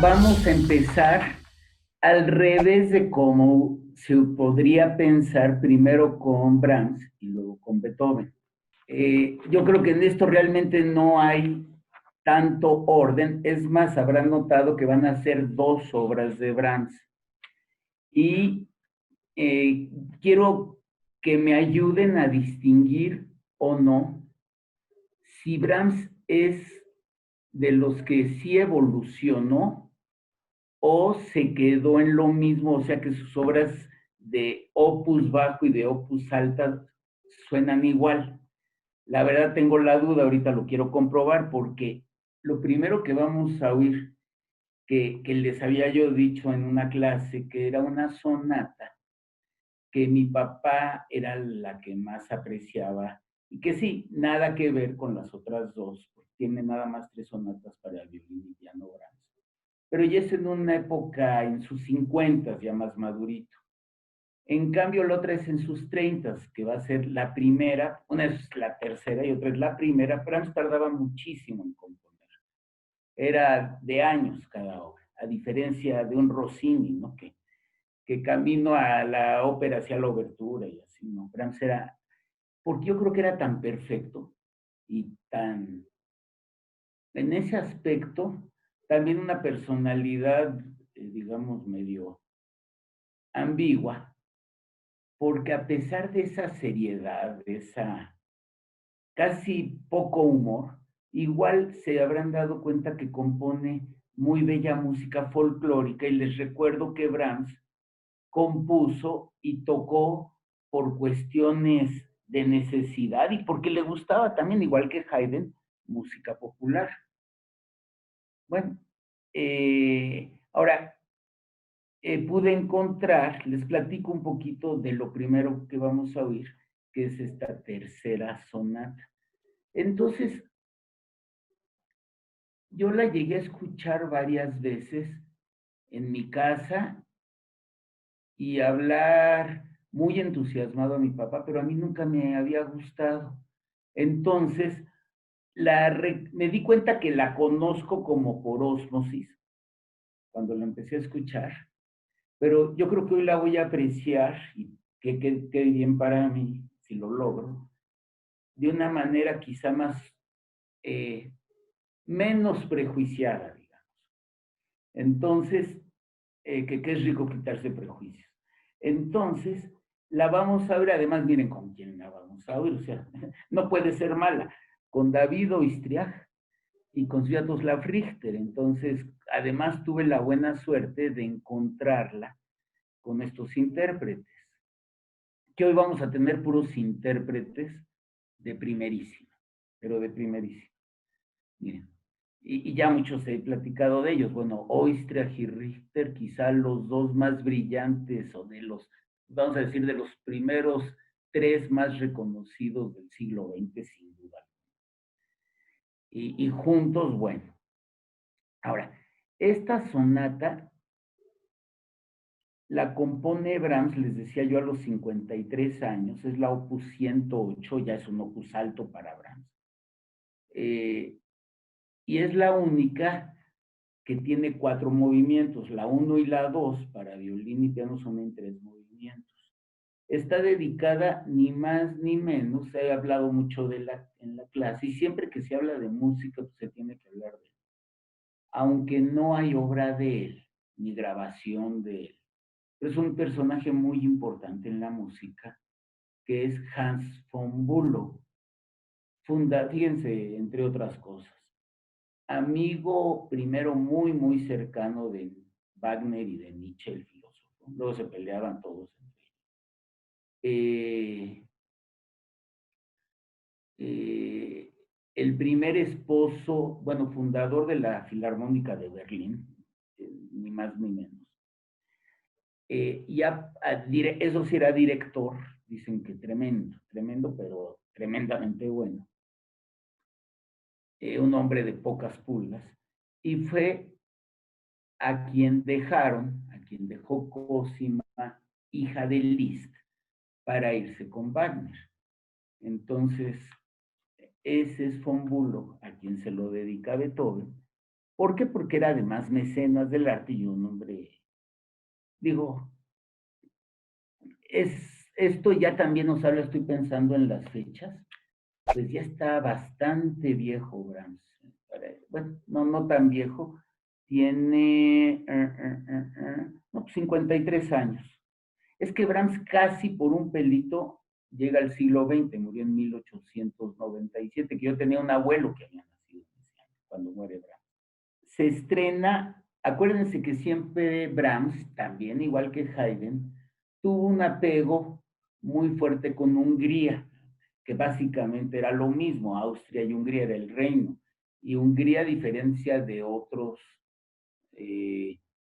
vamos a empezar al revés de cómo se podría pensar primero con Brahms y luego con Beethoven. Yo creo que en esto realmente no hay tanto orden. Es más, habrán notado que van a ser dos obras de Brahms. Y eh, quiero que me ayuden a distinguir o no si Brahms es de los que sí evolucionó o se quedó en lo mismo, o sea que sus obras de opus bajo y de opus alta suenan igual. La verdad tengo la duda, ahorita lo quiero comprobar porque lo primero que vamos a oír, que les había yo dicho en una clase, que era una sonata, que mi papá era la que más apreciaba y que sí, nada que ver con las otras dos, porque tiene nada más tres sonatas para violín y piano Brahms, pero ya es en una época, en sus 50, ya más madurito. En cambio, la otra es en sus 30, que va a ser la primera, una es la tercera y otra es la primera. Brahms tardaba muchísimo en componer. Era de años cada obra, a diferencia de un Rossini, ¿no? Que camino a la ópera hacia la obertura y así, ¿no? Brahms era, porque yo creo que era tan perfecto y tan, en ese aspecto, también una personalidad, digamos, medio ambigua, porque a pesar de esa seriedad, de esa casi poco humor, igual se habrán dado cuenta que compone muy bella música folclórica y les recuerdo que Brahms compuso y tocó por cuestiones de necesidad y porque le gustaba también, igual que Haydn, música popular. Bueno, ahora, pude encontrar, les platico un poquito de lo primero que vamos a oír, que es esta tercera sonata. Entonces, yo la llegué a escuchar varias veces en mi casa y hablar muy entusiasmado a mi papá, pero a mí nunca me había gustado. Entonces, me di cuenta que la conozco como por ósmosis, cuando la empecé a escuchar, pero yo creo que hoy la voy a apreciar y que quede bien para mí, si lo logro, de una manera quizá más, eh, menos prejuiciada, digamos. Entonces, que es rico quitarse prejuicios. Entonces, la vamos a ver, además, miren con quién la vamos a ver, o sea, no puede ser mala, con David Oistrakh y con Sviatoslav Richter. Entonces, además tuve la buena suerte de encontrarla con estos intérpretes, que hoy vamos a tener puros intérpretes de primerísima, pero de primerísima. Miren, y ya muchos he platicado de ellos. Bueno, Oistrakh y Richter, quizá los dos más brillantes o de los, vamos a decir, de los primeros tres más reconocidos del siglo XX, sin duda. Y juntos, bueno. Ahora, esta sonata la compone Brahms, les decía yo, a los 53 años, es la opus 108, ya es un opus alto para Brahms. Y es la única que tiene cuatro movimientos. La uno y la 2 para violín y piano son en tres movimientos. Está dedicada ni más ni menos, he hablado mucho en la clase, y siempre que se habla de música, pues se tiene que hablar de él. Aunque no hay obra de él, ni grabación de él. Pero es un personaje muy importante en la música, que es Hans von Bülow. Fíjense, entre otras cosas, amigo primero muy, muy cercano de Wagner y de Nietzsche, el filósofo. Luego se peleaban todos entre ellos. Eh, eh, el primer esposo, bueno, fundador de la Filarmónica de Berlín, ni más ni menos. Eso sí era director, dicen que tremendo, tremendo, pero tremendamente bueno. Un hombre de pocas pulgas. Y fue a quien dejó Cosima, hija de Liszt, para irse con Wagner. Entonces, ese es von Bülow, a quien se lo dedica Beethoven, ¿Por qué? Porque era además mecenas del arte y un hombre, digo, esto ya también nos habla, estoy pensando en las fechas, pues ya está bastante viejo Brahms. Bueno, no tan viejo, tiene no, pues 53 años. Es que Brahms casi por un pelito llega al siglo XX, murió en 1897, que yo tenía un abuelo que había nacido en ese año, cuando muere Brahms. Se estrena, acuérdense que siempre Brahms, también igual que Haydn, tuvo un apego muy fuerte con Hungría, que básicamente era lo mismo, Austria y Hungría era el reino, y Hungría a diferencia de otros,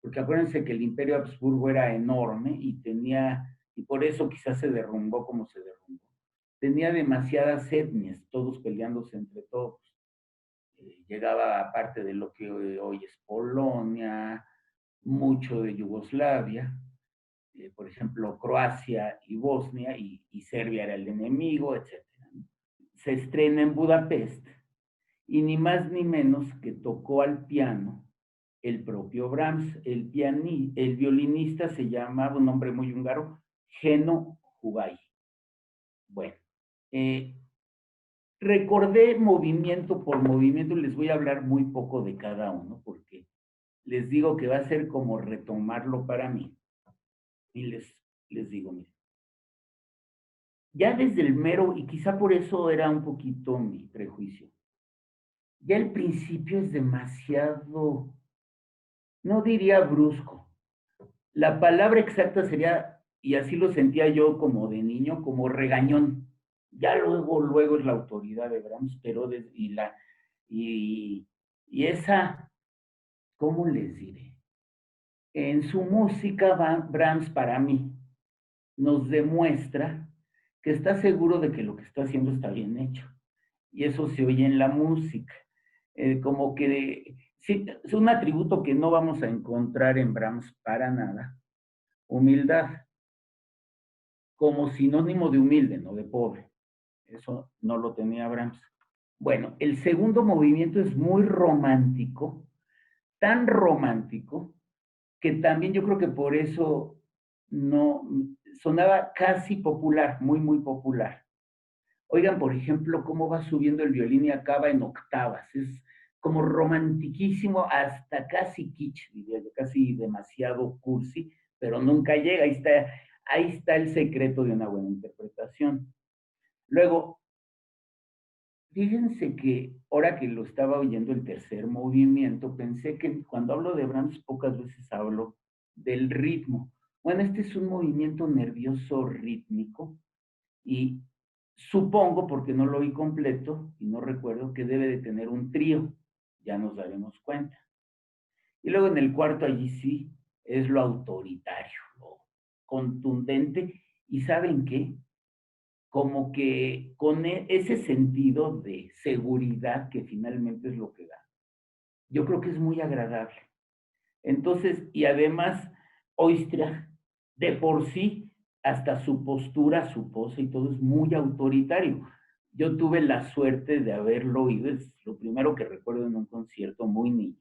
porque acuérdense que el Imperio Habsburgo era enorme y tenía, y por eso quizás se derrumbó como se derrumbó, tenía demasiadas etnias, todos peleándose entre todos. Llegaba a parte de lo que hoy es Polonia, mucho de Yugoslavia, por ejemplo, Croacia y Bosnia, y Serbia era el enemigo, etc. Se estrena en Budapest, y ni más ni menos que tocó al piano el propio Brahms. El violinista se llamaba, un nombre muy húngaro, Geno Hubay. Bueno, eh, recordé movimiento por movimiento, les voy a hablar muy poco de cada uno, porque les digo que va a ser como retomarlo para mí. Y les digo, miren, ya desde el mero, y quizá por eso era un poquito mi prejuicio, ya el principio es demasiado, no diría brusco, la palabra exacta sería, y así lo sentía yo como de niño, como regañón. Ya luego es la autoridad de Brahms, pero y, y esa, ¿cómo les diré? En su música, Brahms para mí nos demuestra que está seguro de que lo que está haciendo está bien hecho. Y eso se oye en la música. Como que sí, es un atributo que no vamos a encontrar en Brahms para nada. Humildad, como sinónimo de humilde, no de pobre. Eso no lo tenía Brahms. Bueno, el segundo movimiento es muy romántico, tan romántico, que también yo creo que por eso no sonaba casi popular, muy popular. Oigan, por ejemplo, cómo va subiendo el violín y acaba en octavas. Es como romantiquísimo, hasta casi kitsch, diría yo, casi demasiado cursi, pero nunca llega. Ahí está el secreto de una buena interpretación. Luego, fíjense que ahora que lo estaba oyendo el tercer movimiento, pensé que cuando hablo de Brahms pocas veces hablo del ritmo. Bueno, este es un movimiento nervioso rítmico y supongo, porque no lo oí completo y no recuerdo, que debe de tener un trío. Ya nos daremos cuenta. Y luego en el cuarto, allí sí, es lo autoritario, lo contundente. ¿Y saben qué? Como que con ese sentido de seguridad que finalmente es lo que da. Yo creo que es muy agradable. Entonces, y además, Oistria, de por sí, hasta su postura, su pose y todo es muy autoritario. Yo tuve la suerte de haberlo oído, es lo primero que recuerdo en un concierto muy niño,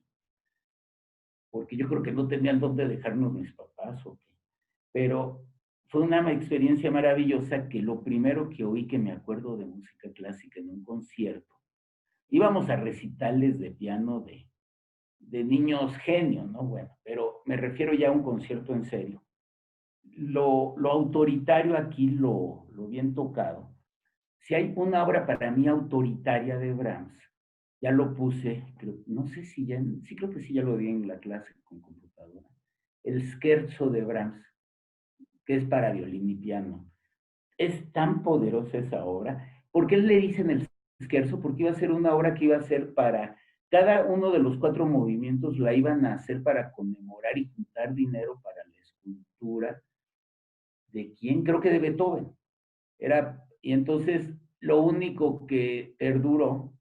porque yo creo que no tenían dónde dejarnos mis papás o qué. Pero fue una experiencia maravillosa que lo primero que oí que me acuerdo de música clásica en un concierto, íbamos a recitales de piano de niños genios, ¿no? Bueno, pero me refiero ya a un concierto en serio. Lo autoritario aquí, lo bien tocado. Si hay una obra para mí autoritaria de Brahms, ya lo puse, no sé si ya, sí creo que sí ya lo di en la clase con computadora, el Scherzo de Brahms, que es para violín y piano. Es tan poderosa esa obra. ¿Por qué le dicen el Scherzo? Porque iba a ser una obra que iba a ser para cada uno de los cuatro movimientos, la iban a hacer para conmemorar y juntar dinero para la escultura de quién, creo que de Beethoven. Y entonces lo único que perduró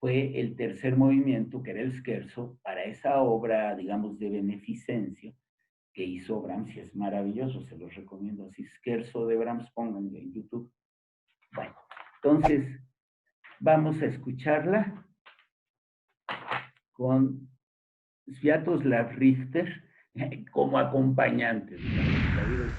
fue el tercer movimiento, que era el Scherzo, para esa obra, digamos, de beneficencia que hizo Brahms, y es maravilloso, se los recomiendo así, Scherzo de Brahms, pónganlo en YouTube. Bueno, entonces vamos a escucharla con Sviatoslav Richter como acompañante, digamos.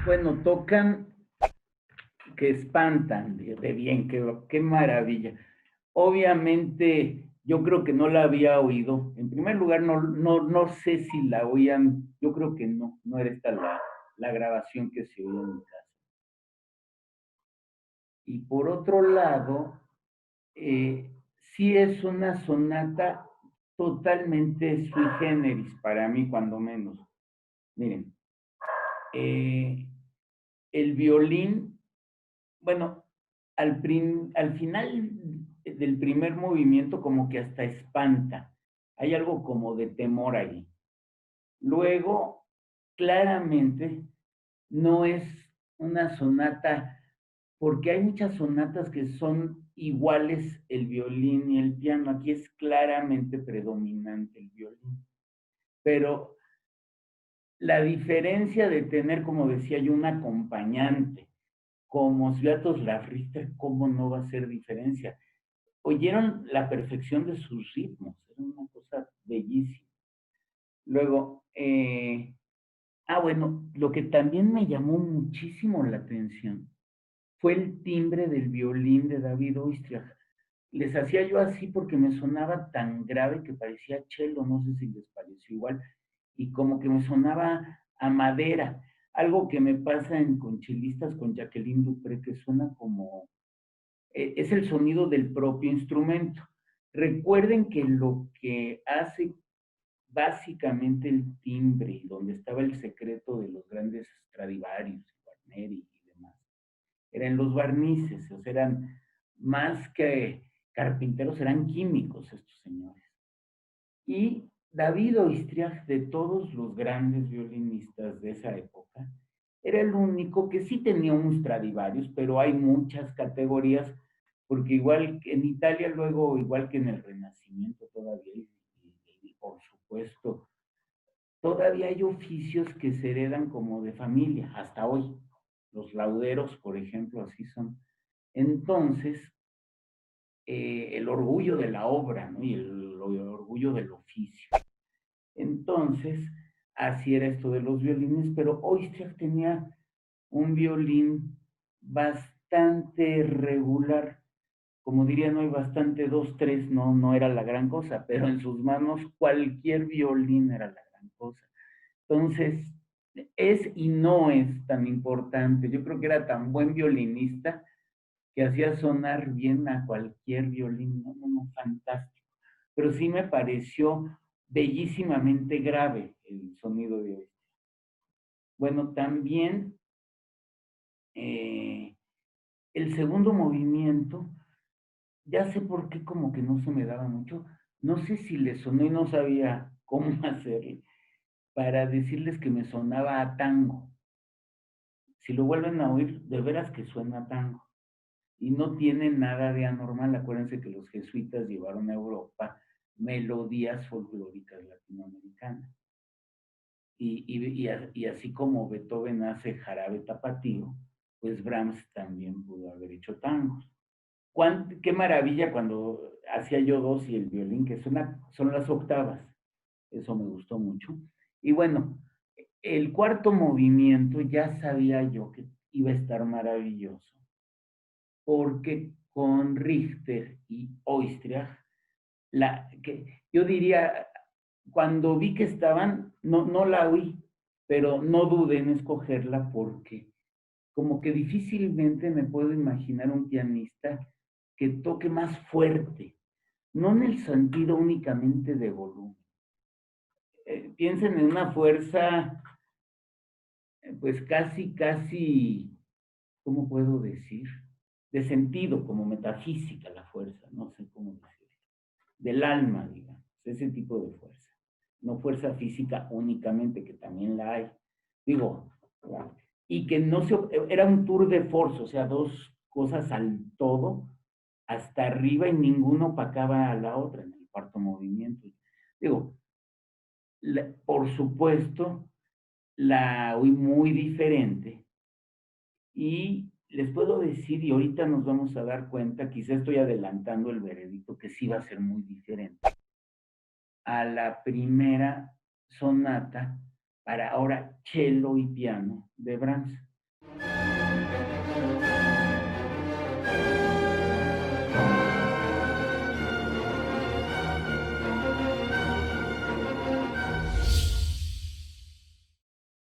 Bueno, tocan que espantan de bien, qué maravilla. Obviamente, yo creo que no la había oído. En primer lugar, no sé si la oían, yo creo que no era esta la grabación que se oía en mi casa. Y por otro lado, sí es una sonata totalmente sui generis para mí, cuando menos. Miren, eh, el violín, bueno, al final del primer movimiento como que hasta espanta. Hay algo como de temor ahí. Luego, claramente, no es una sonata, porque hay muchas sonatas que son iguales el violín y el piano. Aquí es claramente predominante el violín. Pero la diferencia de tener, como decía yo, un acompañante como Sviatosław Richter, ¿cómo no va a ser diferencia? Oyeron la perfección de sus ritmos, era una cosa bellísima. Luego, bueno, lo que también me llamó muchísimo la atención fue el timbre del violín de David Oistrakh. Les hacía yo así porque me sonaba tan grave que parecía cello, no sé si les pareció igual, y como que me sonaba a madera, algo que me pasa en conchilistas con Jacqueline Dupré, que suena como, es el sonido del propio instrumento. Recuerden que lo que hace básicamente el timbre, y donde estaba el secreto de los grandes Stradivarius, Guarneri y demás, eran los barnices, o sea, eran más que carpinteros, eran químicos estos señores. Y David Oistrakh, de todos los grandes violinistas de esa época, era el único que sí tenía un Stradivarius, pero hay muchas categorías, porque igual que en Italia, luego, igual que en el Renacimiento todavía, y por supuesto, todavía hay oficios que se heredan como de familia, hasta hoy. Los lauderos, por ejemplo, así son. Entonces, el orgullo de la obra, ¿no? Y el orgullo del oficio. Entonces, así era esto de los violines, pero Oistrakh tenía un violín bastante regular, como dirían hoy, bastante dos, tres, no era la gran cosa, pero en sus manos cualquier violín era la gran cosa. Entonces, es y no es tan importante. Yo creo que era tan buen violinista que hacía sonar bien a cualquier violín, fantástico. Pero sí me pareció bellísimamente grave el sonido de hoy. Bueno, también eh, el segundo movimiento, ya sé por qué como que no se me daba mucho, no sé si le sonó y no sabía cómo hacerle, para decirles que me sonaba a tango. Si lo vuelven a oír, de veras que suena a tango. Y no tiene nada de anormal. Acuérdense que los jesuitas llevaron a Europa melodías folclóricas latinoamericanas. Y así como Beethoven hace jarabe tapatío, pues Brahms también pudo haber hecho tangos. Qué maravilla cuando hacía yo dos y el violín, que son las octavas. Eso me gustó mucho. Y bueno, el cuarto movimiento ya sabía yo que iba a estar maravilloso, porque con Richter y Oistrakh, yo diría, cuando vi que estaban, no la oí, pero no dudé en escogerla porque como que difícilmente me puedo imaginar un pianista que toque más fuerte, no en el sentido únicamente de volumen. Piensen en una fuerza, pues casi, ¿cómo puedo decir? De sentido, como metafísica la fuerza, no sé cómo decirlo. Del alma, digamos, ese tipo de fuerza. No fuerza física únicamente, que también la hay. Digo, y que no se, era un tour de force, o sea, dos cosas al todo, hasta arriba y ninguno opacaba a la otra en el cuarto movimiento. Digo, por supuesto, la oí muy diferente y les puedo decir, y ahorita nos vamos a dar cuenta, quizá estoy adelantando el veredicto, que sí va a ser muy diferente a la primera sonata para ahora cello y piano de Brahms.